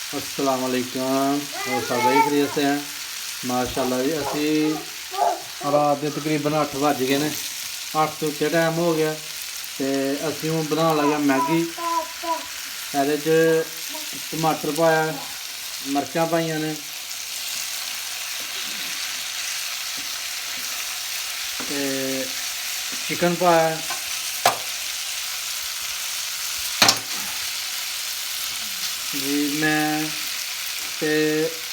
अस्सलाम वालेकुम। और सब ही खरीद से हैं माशाल्लाह जी। असी रात के तकरीबन 8 बज गए ने, 8 तो उत्ते टाइम हो गया। तो असी हूँ बना लगे मैगी। ये टमाटर पाया, मिर्चा पाइया ने, चिकन पाया, जी मैं ते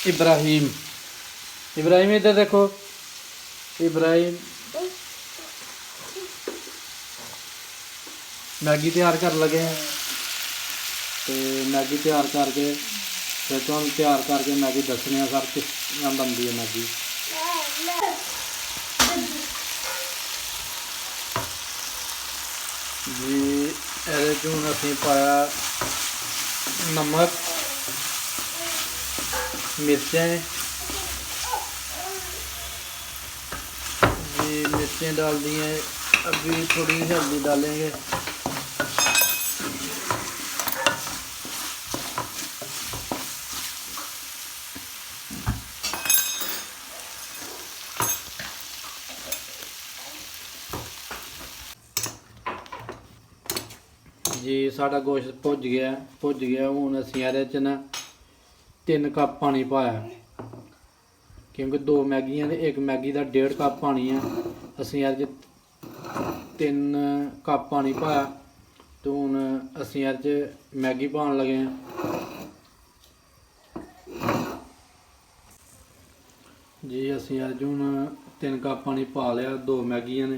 इब्राहिम इब्राहिम इधर देखो। इब्राहिम मैगी तैयार कर लगे हैं। तो मैगी तैयार करके फिर तो तैयार करके मैगी दसने सर किस तरह बनती है मैगी। जी ये हूँ असी पाया नमक, मिर्चें, जी मिर्चें डाल दी हैं। अभी थोड़ी हल्दी डालेंगे। जी साड़ा गोश्त भुज गया हूँ असी ये ना 3 कप पानी पाया, क्योंकि 2 मैगियां ने, एक मैगी का 1.5 कप पानी है। असी ये 3 कप पानी पाया। तो हूँ असी ये मैगी पान लगे हैं। जी असी अज हूँ 3 कप पानी पा लिया 2 मैगियां ने।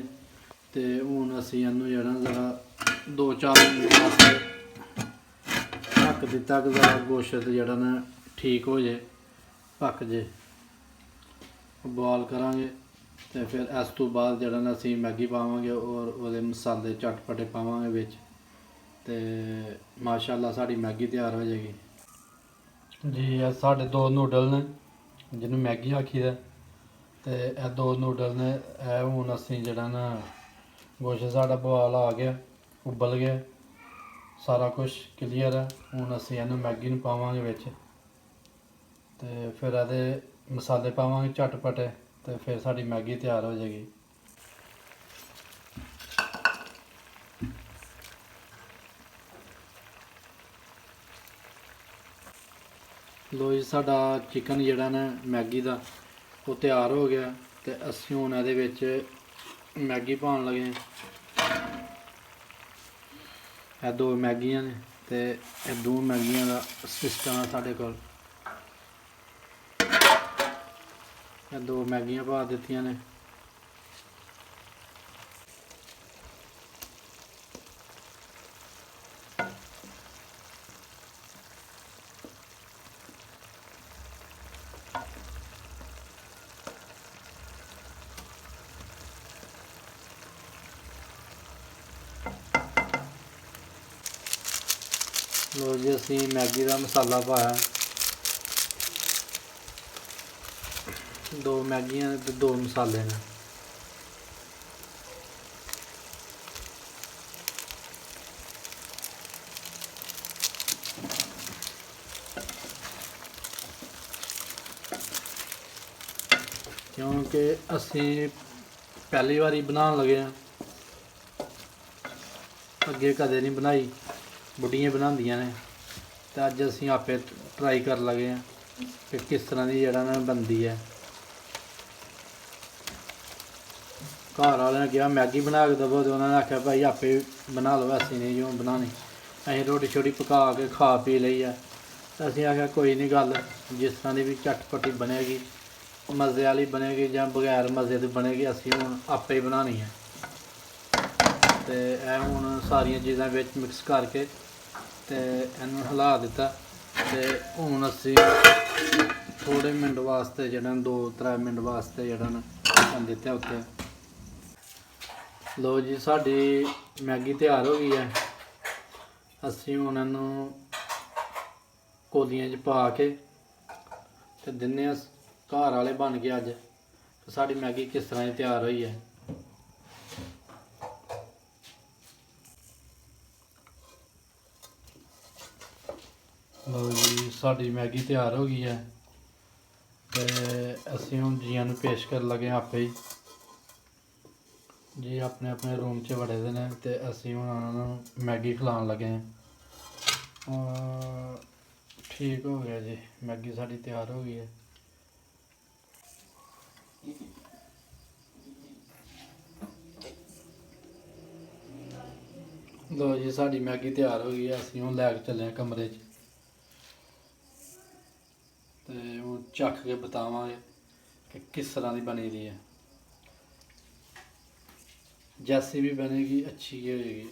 तो हूँ असी इनू जरा ज़रा 2-4 मिनट वास्ते ढक दिता कि ज़रा गोश्त जरा ना ठीक हो जाए, पक जाए। बॉयल करांगे तो फिर इस तो बाद जरा ना असी मैगी पावांगे और वो मसाले चटपटे पावांगे विच। ते माशाल्लाह साड़ी मैगी तैयार हो जाएगी। जी ये साढ़े 2 नूडल ने जिन्होंने मैगी आखी दा। तो यह 2 नूडल ने हूँ असी जरा ना गोश्त साढ़ा बोआल आ गया, उबल गया, सारा कुछ क्लीयर है। हूँ असी इन्हू मैगी नू पावांगे विच। तो फिर ये मसाले पावांगे चटपटे, तो फिर साड़ी मैगी तैयार हो जाएगी। लो जी साड़ा चिकन जड़ा ना मैगी का वो तैयार हो गया। तो असी हूँ ये मैगी पान लगे। ये 2 मैगियां ने, तो यह 2 मैगियां का सिस्टम है साढ़े कोल। ये 2 मैगियां पा दित्तियां ने। लो जी असी मैगी का मसाला पाया, 2 मैगियां ते 2 मसाले ने। क्योंकि असी पहली बारी बनाने लगे हैं, अगे कदे नहीं बनाई, बुढ़ियाँ बनांदियां ने। तो अज असी आपे ट्राई कर लगे हैं कि किस तरह की जड़ा ना बनती है। घर वाले ने कहा मैगी बना के दवो, तो उन्होंने आख्या भाई आपे बना लो, असी नहीं जो बनानी, अं रोटी शोटी पका के खा पी ली है। असी आख्या कोई नहीं गल, जिस तरह की भी चटपटी बनेगी, मज़े वाली बनेगी या बगैर मज़े की बनेगी, असी हूँ आपे ही बनानी है। तो यह हूँ सारिया चीज़ां विच मिक्स करके तो इनू हिला दिता। तो हूँ असी थोड़े मिनट वास्ते जड़ा 2-3 मिनट वास्ते जड़ा ना दिता उत्ते। लो जी साड़ी मैगी तैयार हो गई है। असी हूँ इनू कोलियां च पा के तो दिन्ने घर वाले बन गए अज। तो साड़ी मैगी किस तरह की तैयार हुई है। ਲਓ ਜੀ ਸਾਡੀ ਮੈਗੀ ਤਿਆਰ ਹੋ ਗਈ ਹੈ ਤੇ ਅਸੀਂ ਹੁਣ ਜੀਆਂ ਨੂੰ ਪੇਸ਼ ਕਰਨ ਲੱਗੇ ਹਾਂ ਆਪੇ ਹੀ। ਜੀ ਆਪਣੇ ਆਪਣੇ ਰੂਮ 'ਚ ਵੜੇ ਦੇ ਨੇ ਤੇ ਅਸੀਂ ਹੁਣ ਉਹਨਾਂ ਨੂੰ ਮੈਗੀ ਖਿਲਾਉਣ ਲੱਗੇ ਹਾਂ। ਠੀਕ ਹੋ ਗਿਆ ਜੀ, ਮੈਗੀ ਸਾਡੀ ਤਿਆਰ ਹੋ ਗਈ ਹੈ। ਲਓ ਜੀ ਸਾਡੀ ਮੈਗੀ ਤਿਆਰ ਹੋ ਗਈ ਹੈ, ਅਸੀਂ ਹੁਣ ਲੈ ਕੇ ਚੱਲੇ ਹਾਂ ਕਮਰੇ 'ਚ ਤੇ ਹੁਣ ਚੱਖ ਕੇ ਬਤਾਵਾਂਗੇ ਕਿ ਕਿਸ ਤਰ੍ਹਾਂ ਦੀ ਬਣੀ ਦੀ ਹੈ। जैसी भी बनेगी अच्छी ही होएगी।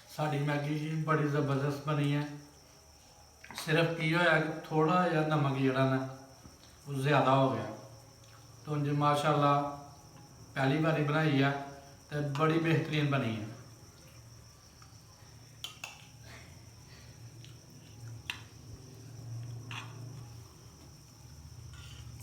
साड़ी मैगी जी बड़ी ज़बरदस्त बनी है। सिर्फ की होया कि थोड़ा जिहा नमक जड़ा ना वो ज़्यादा हो गया। तो जी माशाल्लाह पहली बारी बनाई है तो बड़ी बेहतरीन बनी है।